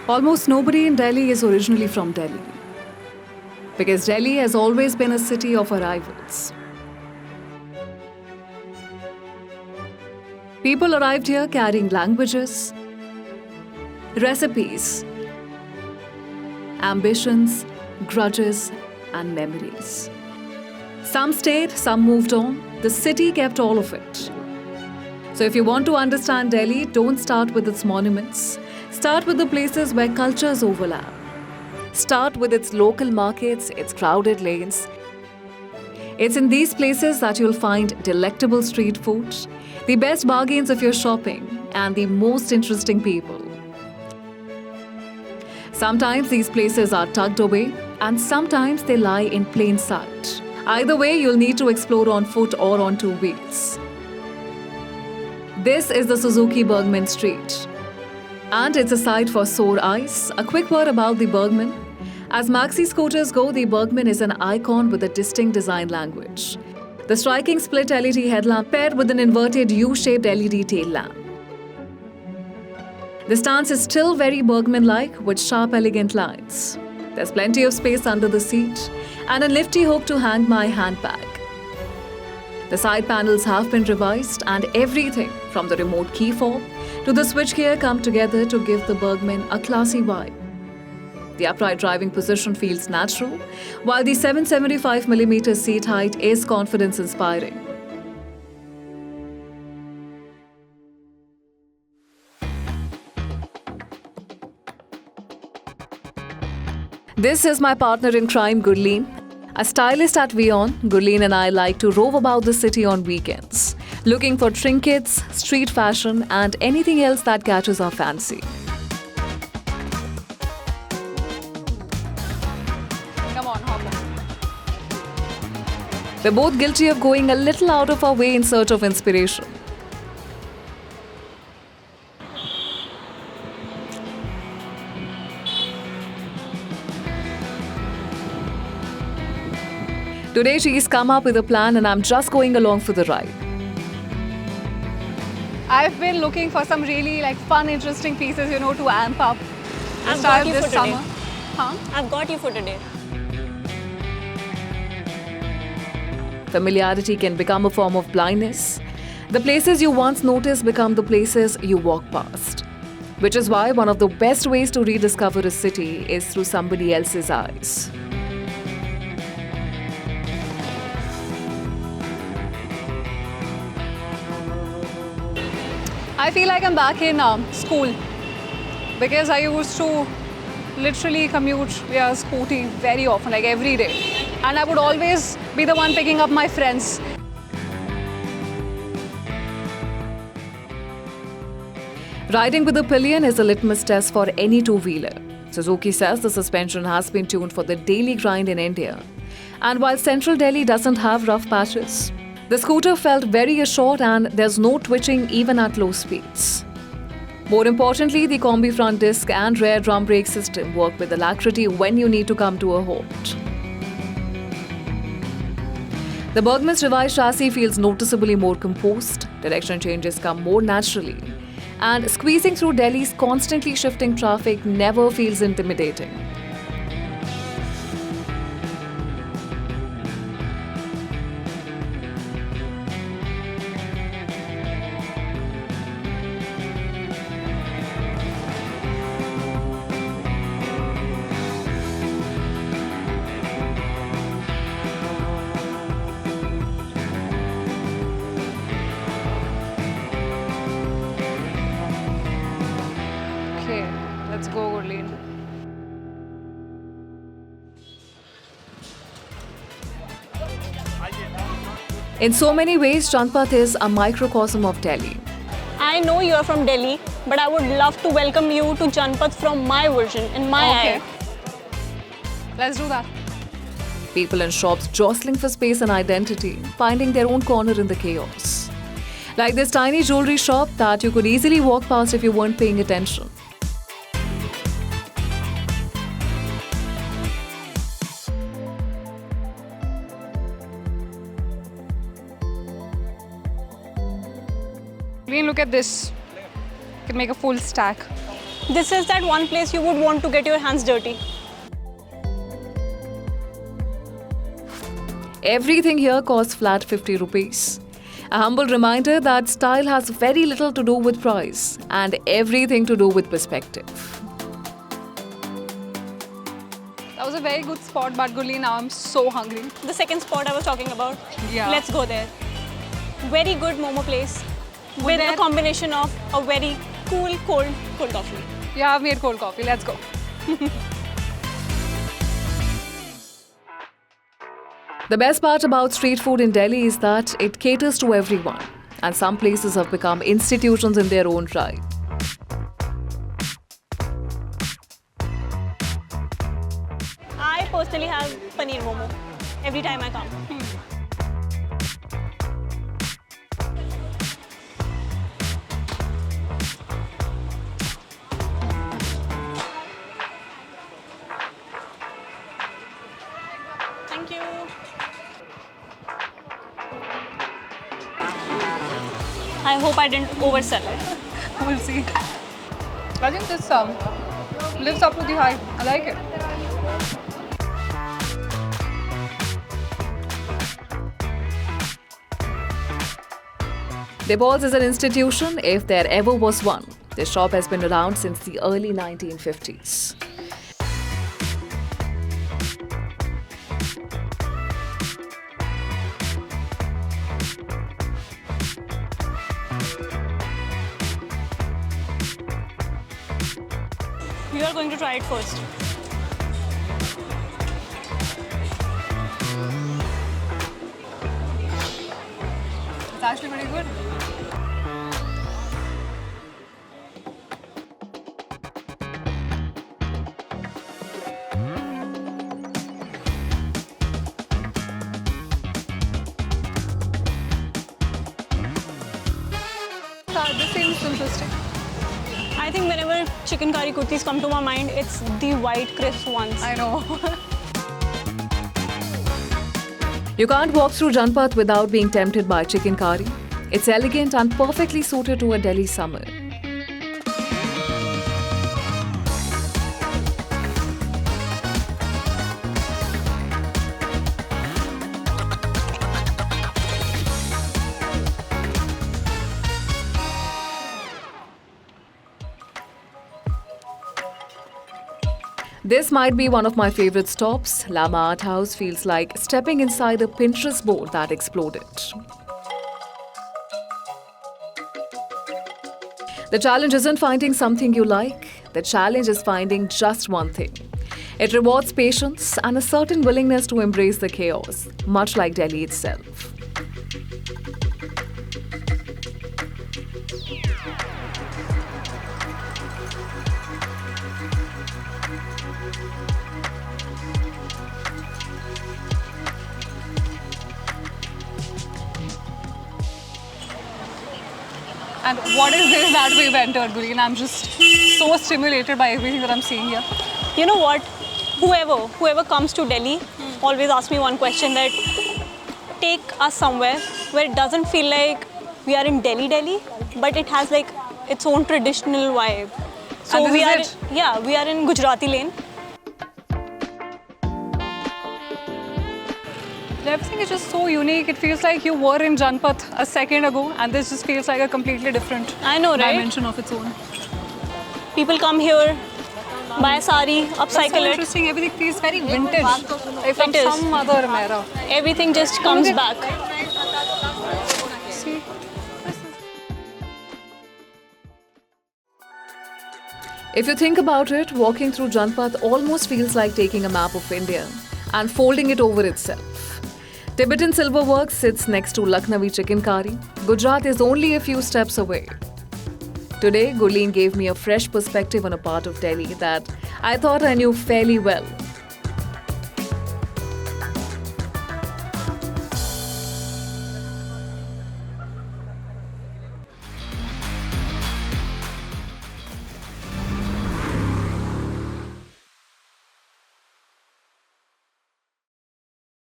Almost nobody in Delhi is originally from Delhi, because Delhi has always been a city of arrivals. People arrived here carrying languages, recipes, ambitions, grudges, and memories. Some stayed, some moved on. The city kept all of it. So if you want to understand Delhi, don't start with its monuments. Start with the places where cultures overlap. Start with its local markets, its crowded lanes. It's in these places that you'll find delectable street food, the best bargains of your shopping, and the most interesting people. Sometimes these places are tucked away, and sometimes they lie in plain sight. Either way, you'll need to explore on foot or on two wheels. This is the Suzuki Bergman Street. And it's a sight for sore eyes. A quick word about the Bergman. As maxi scooters go, the Bergman is an icon with a distinct design language. The striking split LED headlamp paired with an inverted U-shaped LED tail lamp. The stance is still very Bergman-like with sharp, elegant lines. There's plenty of space under the seat and a lifty hook to hang my handbag. The side panels have been revised and everything from the remote key fob to the switchgear come together to give the Bergman a classy vibe. The upright driving position feels natural, while the 775mm seat height is confidence-inspiring. This is my partner in crime, Gurleen. A stylist at Vion, Gurleen and I like to rove about the city on weekends, looking for trinkets, street fashion, and anything else that catches our fancy. Come on, hop on. We're both guilty of going a little out of our way in search of inspiration. Today she's come up with a plan and I'm just going along for the ride. I've been looking for some really fun, interesting pieces, to amp up the I've style got you this for summer. today. Huh? I've got you for today. Familiarity can become a form of blindness. The places you once noticed become the places you walk past. Which is why one of the best ways to rediscover a city is through somebody else's eyes. I feel like I'm back in school because I used to literally commute via scooty very often, every day. And I would always be the one picking up my friends. Riding with a pillion is a litmus test for any two-wheeler. Suzuki says the suspension has been tuned for the daily grind in India. And while Central Delhi doesn't have rough patches, the scooter felt very assured and there's no twitching even at low speeds. More importantly, the combi front disc and rear drum brake system work with alacrity when you need to come to a halt. The Bergman's revised chassis feels noticeably more composed, direction changes come more naturally, and squeezing through Delhi's constantly shifting traffic never feels intimidating. Okay, let's go, Gurleen. In so many ways, Janpath is a microcosm of Delhi. I know you're from Delhi, but I would love to welcome you to Janpath from my version, in my Okay. eye. Let's do that. People in shops jostling for space and identity, finding their own corner in the chaos. Like this tiny jewelry shop that you could easily walk past if you weren't paying attention. Gurleen, look at this. You can make a full stack. This is that one place you would want to get your hands dirty. Everything here costs flat 50 rupees. A humble reminder that style has very little to do with price and everything to do with perspective. That was a very good spot, but Gurleen, now I'm so hungry. The second spot I was talking about. Yeah. Let's go there. Very good momo place with a combination of a very cool, cold coffee. Yeah, I've made cold coffee. Let's go. The best part about street food in Delhi is that it caters to everyone, and some places have become institutions in their own right. I personally have paneer momo every time I come. Thank you. I hope I didn't oversell it. We'll see. I think this lives up to the hype. I like it. Deballs is an institution, if there ever was one. This shop has been around since the early 1950s. You are going to try it first. It's actually pretty good. This seems interesting. I think whenever chicken curry kurtis come to my mind, it's the white crisp ones. I know. You can't walk through Janpath without being tempted by chicken curry. It's elegant and perfectly suited to a Delhi summer. This might be one of my favorite stops. Lama Art House feels like stepping inside a Pinterest board that exploded. The challenge isn't finding something you like. The challenge is finding just one thing. It rewards patience and a certain willingness to embrace the chaos, much like Delhi itself. And what is this that we've entered, Gurleen? I'm just so stimulated by everything that I'm seeing here. You know what? Whoever comes to Delhi always asks me one question that take us somewhere where it doesn't feel like we are in Delhi, but it has like its own traditional vibe. So And this is we are in Gujarati Lane. Everything is just so unique. It feels like you were in Janpath a second ago, and this just feels like a completely different I know, right? dimension of its own. People come here, buy sari, It's so upcycle it. interesting. Everything feels very vintage. Like from It is. some other era. Everything just comes back. See? If you think about it, walking through Janpath almost feels like taking a map of India and folding it over itself. Tibetan Silverworks sits next to Lucknowi chicken curry. Gujarat is only a few steps away. Today, Gurleen gave me a fresh perspective on a part of Delhi that I thought I knew fairly well.